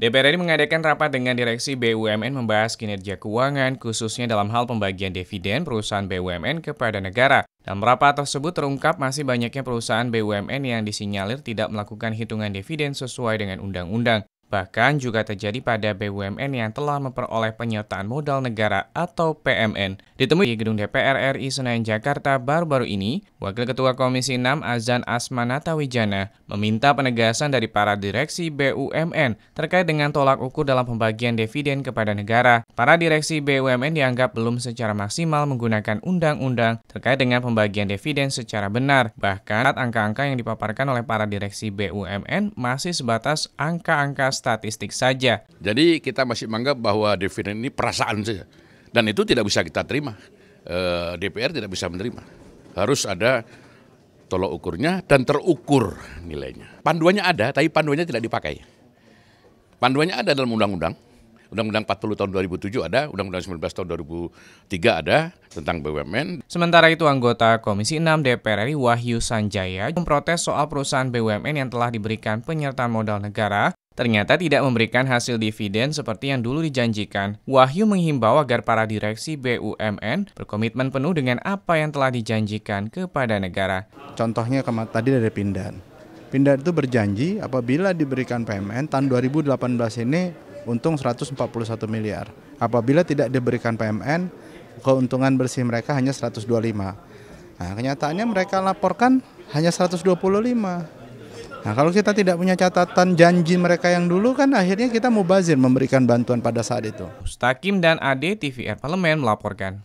DPR RI mengadakan rapat dengan Direksi BUMN membahas kinerja keuangan, khususnya dalam hal pembagian dividen perusahaan BUMN kepada negara. Dalam rapat tersebut terungkap masih banyaknya perusahaan BUMN yang disinyalir tidak melakukan hitungan dividen sesuai dengan undang-undang. Bahkan juga terjadi pada BUMN yang telah memperoleh penyertaan modal negara atau PMN. Ditemui di gedung DPR RI Senayan Jakarta baru-baru ini, Wakil Ketua Komisi 6 Azan Asmanata Wijana meminta penegasan dari para direksi BUMN terkait dengan tolak ukur dalam pembagian dividen kepada negara. Para direksi BUMN dianggap belum secara maksimal menggunakan undang-undang terkait dengan pembagian dividen secara benar. Bahkan angka-angka yang dipaparkan oleh para direksi BUMN masih sebatas angka-angka statistik saja. Jadi kita masih menganggap bahwa dividen ini perasaan saja. Dan itu tidak bisa kita terima. DPR tidak bisa menerima. Harus ada tolak ukurnya dan terukur nilainya. Panduannya ada, tapi panduannya tidak dipakai. Panduannya ada dalam undang-undang. Undang-Undang 40 tahun 2007 ada, Undang-Undang 19 tahun 2003 ada tentang BUMN. Sementara itu anggota Komisi 6 DPR RI Wahyu Sanjaya memprotes soal perusahaan BUMN yang telah diberikan penyertaan modal negara ternyata tidak memberikan hasil dividen seperti yang dulu dijanjikan. Wahyu menghimbau agar para direksi BUMN berkomitmen penuh dengan apa yang telah dijanjikan kepada negara. Contohnya tadi dari Pindad. Pindad itu berjanji apabila diberikan PMN tahun 2018 ini untung 141 miliar. Apabila tidak diberikan PMN, keuntungan bersih mereka hanya 125. Nah, kenyataannya mereka laporkan hanya 125. Nah, kalau kita tidak punya catatan janji mereka yang dulu kan akhirnya kita mubazir memberikan bantuan pada saat itu. Mustaqim dan Ade TVR Parlemen melaporkan.